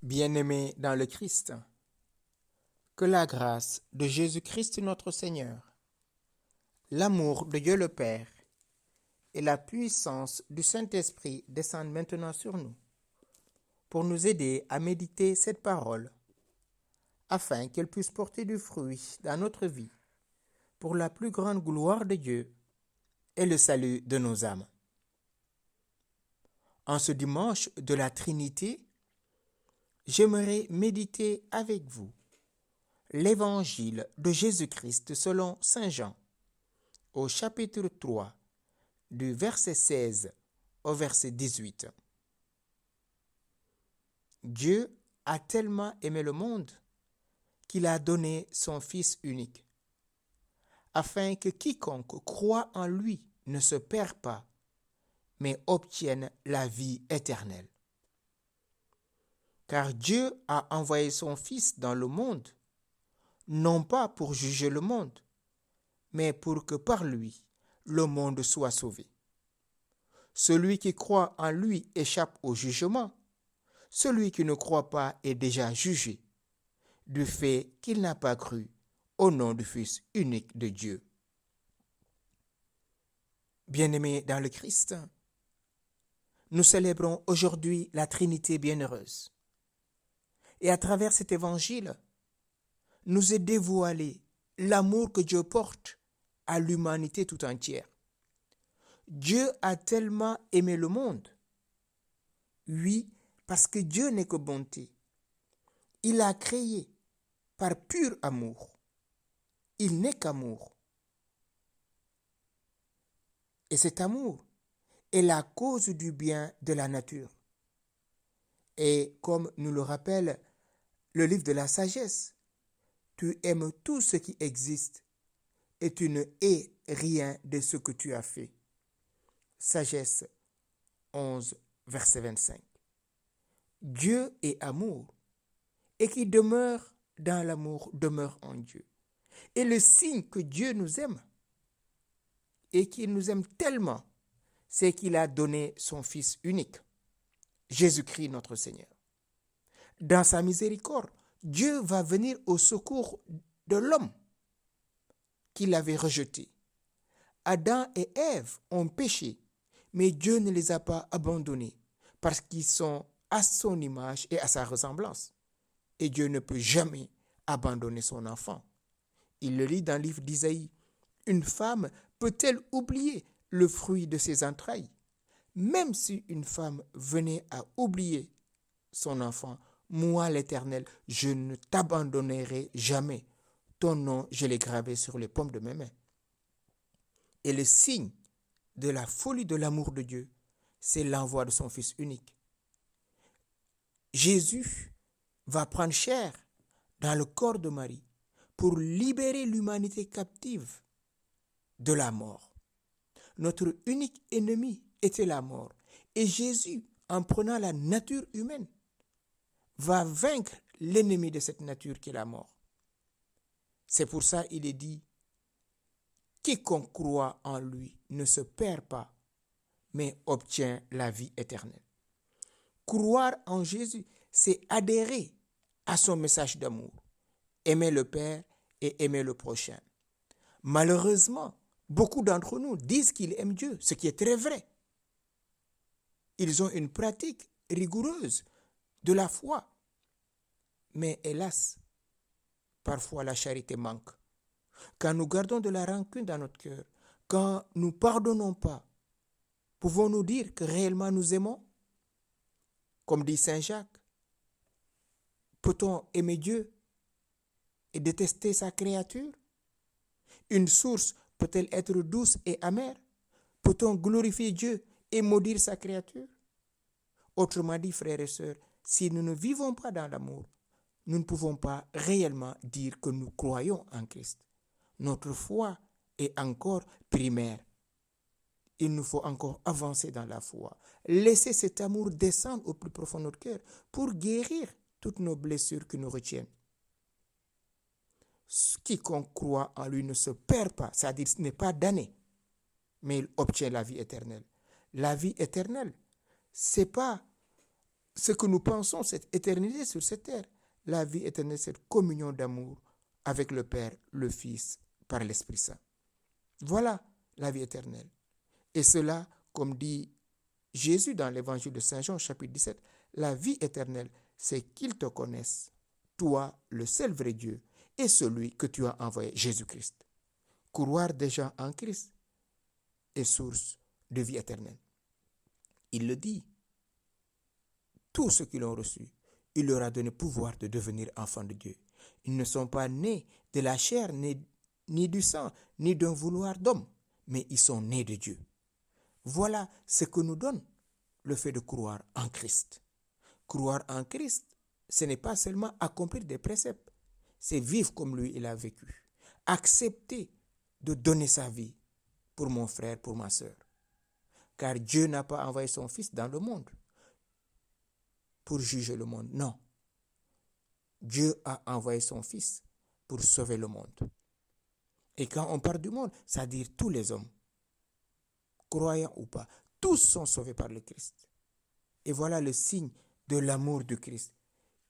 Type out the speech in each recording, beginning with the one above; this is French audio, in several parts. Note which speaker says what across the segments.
Speaker 1: Bien-aimés dans le Christ, que la grâce de Jésus-Christ notre Seigneur, l'amour de Dieu le Père et la puissance du Saint-Esprit descendent maintenant sur nous pour nous aider à méditer cette parole afin qu'elle puisse porter du fruit dans notre vie pour la plus grande gloire de Dieu et le salut de nos âmes. En ce dimanche de la Trinité, j'aimerais méditer avec vous l'Évangile de Jésus-Christ selon Saint Jean, au chapitre 3, du verset 16 au verset 18. Dieu a tellement aimé le monde qu'il a donné son Fils unique, afin que quiconque croit en lui ne se perd pas, mais obtienne la vie éternelle. Car Dieu a envoyé son Fils dans le monde, non pas pour juger le monde, mais pour que par lui, le monde soit sauvé. Celui qui croit en lui échappe au jugement. Celui qui ne croit pas est déjà jugé, du fait qu'il n'a pas cru au nom du Fils unique de Dieu. Bien-aimés dans le Christ, nous célébrons aujourd'hui la Trinité bienheureuse. Et à travers cet évangile, nous est dévoilé l'amour que Dieu porte à l'humanité tout entière. Dieu a tellement aimé le monde. Oui, parce que Dieu n'est que bonté. Il a créé par pur amour. Il n'est qu'amour. Et cet amour est la cause du bien de la nature. Et comme nous le rappelle le livre de la sagesse, tu aimes tout ce qui existe et tu ne hais rien de ce que tu as fait. Sagesse 11, verset 25. Dieu est amour, et qui demeure dans l'amour demeure en Dieu. Et le signe que Dieu nous aime, et qu'il nous aime tellement, c'est qu'il a donné son Fils unique, Jésus-Christ notre Seigneur. Dans sa miséricorde, Dieu va venir au secours de l'homme qu'il avait rejeté. Adam et Ève ont péché, mais Dieu ne les a pas abandonnés parce qu'ils sont à son image et à sa ressemblance. Et Dieu ne peut jamais abandonner son enfant. Il le lit dans le livre d'Isaïe. Une femme peut-elle oublier le fruit de ses entrailles? Même si une femme venait à oublier son enfant, moi l'Éternel, je ne t'abandonnerai jamais. Ton nom, je l'ai gravé sur les paumes de mes mains. Et le signe de la folie de l'amour de Dieu, c'est l'envoi de son Fils unique. Jésus va prendre chair dans le corps de Marie pour libérer l'humanité captive de la mort. Notre unique ennemi était la mort. Et Jésus, en prenant la nature humaine, va vaincre l'ennemi de cette nature qui est la mort. C'est pour ça qu'il est dit, quiconque croit en lui ne se perd pas, mais obtient la vie éternelle. Croire en Jésus, c'est adhérer à son message d'amour. Aimer le Père et aimer le prochain. Malheureusement, beaucoup d'entre nous disent qu'ils aiment Dieu, ce qui est très vrai. Ils ont une pratique rigoureuse de la foi. Mais hélas, parfois la charité manque. Quand nous gardons de la rancune dans notre cœur, quand nous ne pardonnons pas, pouvons-nous dire que réellement nous aimons? Comme dit Saint Jacques, peut-on aimer Dieu et détester sa créature? Une source peut-elle être douce et amère? Peut-on glorifier Dieu et maudire sa créature? Autrement dit, frères et sœurs, si nous ne vivons pas dans l'amour, nous ne pouvons pas réellement dire que nous croyons en Christ. Notre foi est encore primaire. Il nous faut encore avancer dans la foi. Laisser cet amour descendre au plus profond de notre cœur pour guérir toutes nos blessures qui nous retiennent. Quiconque croit en lui ne se perd pas, c'est-à-dire ce n'est pas damné, mais il obtient la vie éternelle. La vie éternelle, ce n'est pas ce que nous pensons, cette éternité sur cette terre. La vie éternelle, cette communion d'amour avec le Père, le Fils, par l'Esprit Saint. Voilà la vie éternelle. Et cela, comme dit Jésus dans l'évangile de Saint Jean, chapitre 17, la vie éternelle, c'est qu'ils te connaissent, toi, le seul vrai Dieu, et celui que tu as envoyé, Jésus-Christ. Croire déjà en Christ est source de vie éternelle. Il le dit. Tous ceux qui l'ont reçu, il leur a donné pouvoir de devenir enfants de Dieu. Ils ne sont pas nés de la chair, ni du sang, ni d'un vouloir d'homme, mais ils sont nés de Dieu. Voilà ce que nous donne le fait de croire en Christ. Croire en Christ, ce n'est pas seulement accomplir des préceptes, c'est vivre comme lui il a vécu. Accepter de donner sa vie pour mon frère, pour ma sœur. Car Dieu n'a pas envoyé son Fils dans le monde pour juger le monde. Non. Dieu a envoyé son Fils pour sauver le monde. Et quand on parle du monde, c'est-à-dire tous les hommes, croyants ou pas, tous sont sauvés par le Christ. Et voilà le signe de l'amour du Christ.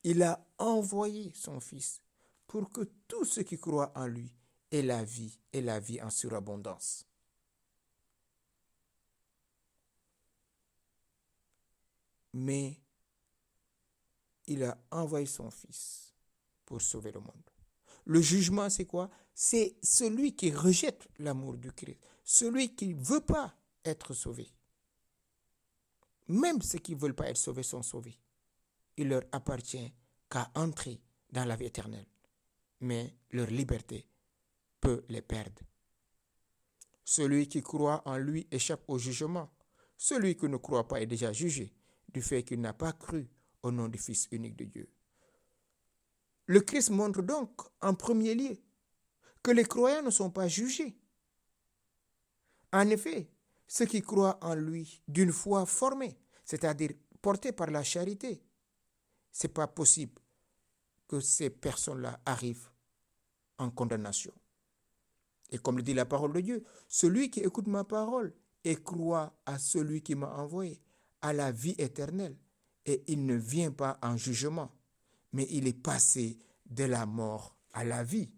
Speaker 1: Il a envoyé son Fils pour que tous ceux qui croient en lui aient la vie et la vie en surabondance. Mais il a envoyé son Fils pour sauver le monde. Le jugement, c'est quoi? C'est celui qui rejette l'amour du Christ, celui qui ne veut pas être sauvé. Même ceux qui ne veulent pas être sauvés sont sauvés. Il leur appartient qu'à entrer dans la vie éternelle. Mais leur liberté peut les perdre. Celui qui croit en lui échappe au jugement. Celui qui ne croit pas est déjà jugé du fait qu'il n'a pas cru au nom du Fils unique de Dieu. Le Christ montre donc en premier lieu que les croyants ne sont pas jugés. En effet, ceux qui croient en lui d'une foi formée, c'est-à-dire portés par la charité, ce n'est pas possible que ces personnes-là arrivent en condamnation. Et comme le dit la parole de Dieu, celui qui écoute ma parole et croit à celui qui m'a envoyé a la vie éternelle et il ne vient pas en jugement, mais il est passé de la mort à la vie.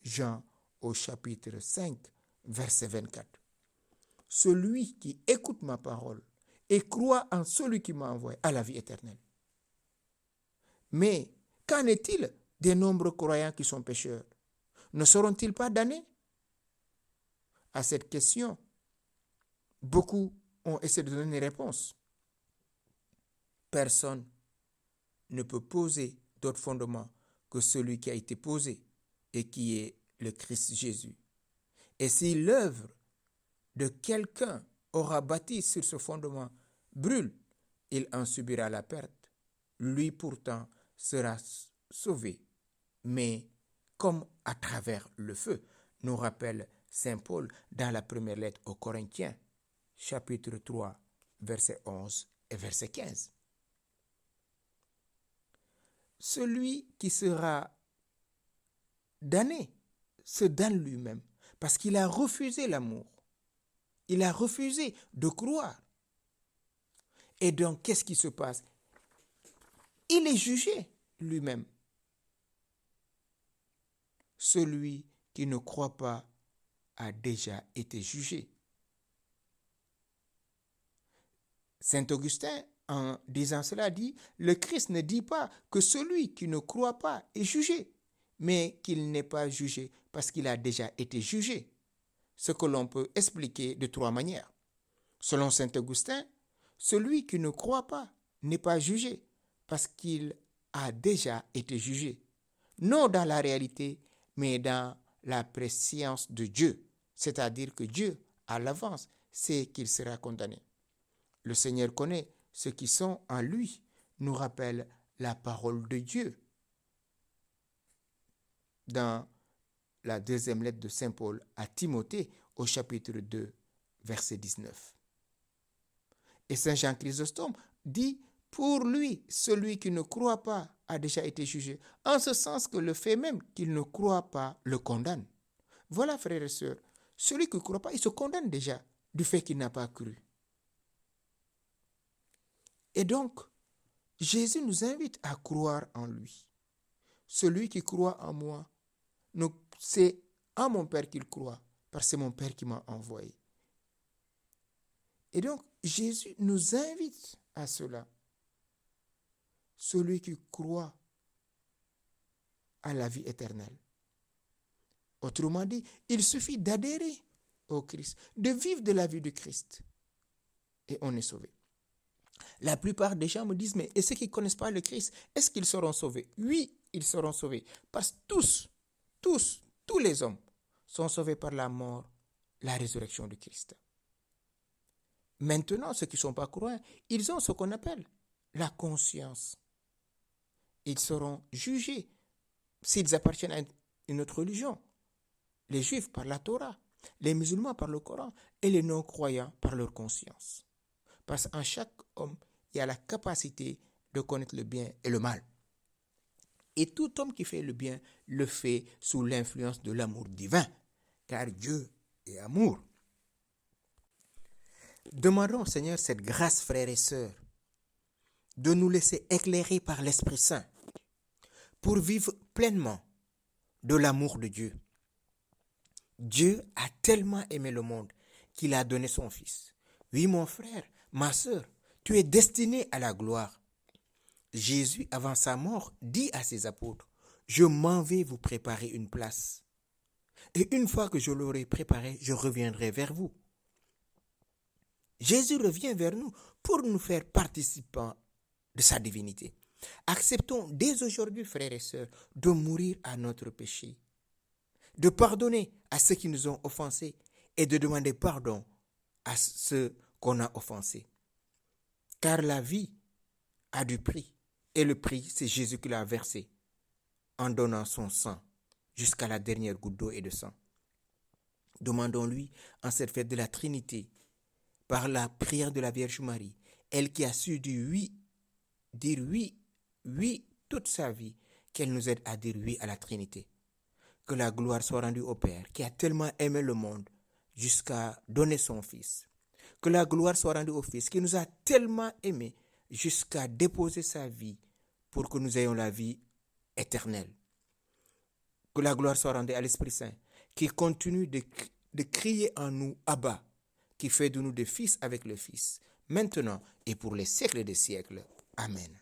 Speaker 1: Jean au chapitre 5, verset 24. Celui qui écoute ma parole et croit en celui qui m'a envoyé a la vie éternelle. Mais qu'en est-il des nombreux croyants qui sont pécheurs? Ne seront-ils pas damnés? À cette question, beaucoup ont essayé de donner une réponse. Personne ne peut poser d'autre fondement que celui qui a été posé et qui est le Christ Jésus. Et si l'œuvre de quelqu'un aura bâti sur ce fondement brûle, il en subira la perte. Lui pourtant sera sauvé, mais comme à travers le feu, nous rappelle Saint Paul dans la première lettre aux Corinthiens, chapitre 3, verset 11 et verset 15. Celui qui sera damné se damne lui-même parce qu'il a refusé l'amour. Il a refusé de croire. Et donc, qu'est-ce qui se passe? Il est jugé lui-même. Celui qui ne croit pas a déjà été jugé. Saint Augustin, en disant cela, dit, le Christ ne dit pas que celui qui ne croit pas est jugé, mais qu'il n'est pas jugé parce qu'il a déjà été jugé. Ce que l'on peut expliquer de trois manières. Selon Saint Augustin, celui qui ne croit pas n'est pas jugé parce qu'il a déjà été jugé. Non dans la réalité, mais dans la préscience de Dieu. C'est-à-dire que Dieu, à l'avance, sait qu'il sera condamné. Le Seigneur connaît ceux qui sont en lui, nous rappelle la parole de Dieu. Dans la deuxième lettre de Saint Paul à Timothée, au chapitre 2, verset 19. Et Saint Jean Chrysostome dit, pour lui, celui qui ne croit pas a déjà été jugé, en ce sens que le fait même qu'il ne croit pas le condamne. Voilà, frères et sœurs, celui qui ne croit pas, il se condamne déjà du fait qu'il n'a pas cru. Et donc, Jésus nous invite à croire en lui. Celui qui croit en moi, c'est en mon Père qu'il croit, parce que c'est mon Père qui m'a envoyé. Et donc, Jésus nous invite à cela. Celui qui croit à la vie éternelle. Autrement dit, il suffit d'adhérer au Christ, de vivre de la vie du Christ. Et on est sauvé. La plupart des gens me disent, mais et ceux qui ne connaissent pas le Christ, est-ce qu'ils seront sauvés? Oui, ils seront sauvés. Parce que tous les hommes sont sauvés par la mort, la résurrection du Christ. Maintenant, ceux qui ne sont pas croyants, ils ont ce qu'on appelle la conscience. Ils seront jugés s'ils appartiennent à une autre religion. Les Juifs par la Torah, les musulmans par le Coran et les non-croyants par leur conscience. Parce qu'en chaque homme, il y a la capacité de connaître le bien et le mal. Et tout homme qui fait le bien le fait sous l'influence de l'amour divin, car Dieu est amour. Demandons au Seigneur cette grâce, frères et sœurs, de nous laisser éclairer par l'Esprit Saint pour vivre pleinement de l'amour de Dieu. Dieu a tellement aimé le monde qu'il a donné son Fils. Oui, mon frère, ma sœur, tu es destiné à la gloire. Jésus, avant sa mort, dit à ses apôtres, « Je m'en vais vous préparer une place. Et une fois que je l'aurai préparée, je reviendrai vers vous. » Jésus revient vers nous pour nous faire participants de sa divinité. Acceptons dès aujourd'hui, frères et sœurs, de mourir à notre péché, de pardonner à ceux qui nous ont offensés et de demander pardon à ceux qu'on a offensés. Car la vie a du prix, et le prix, c'est Jésus qui l'a versé en donnant son sang jusqu'à la dernière goutte d'eau et de sang. Demandons-lui en cette fête de la Trinité, par la prière de la Vierge Marie, elle qui a su dire oui toute sa vie, qu'elle nous aide à dire oui à la Trinité. Que la gloire soit rendue au Père, qui a tellement aimé le monde jusqu'à donner son Fils. Que la gloire soit rendue au Fils, qui nous a tellement aimés jusqu'à déposer sa vie pour que nous ayons la vie éternelle. Que la gloire soit rendue à l'Esprit Saint, qui continue de crier en nous, Abba, qui fait de nous des fils avec le Fils, maintenant et pour les siècles des siècles. Amen.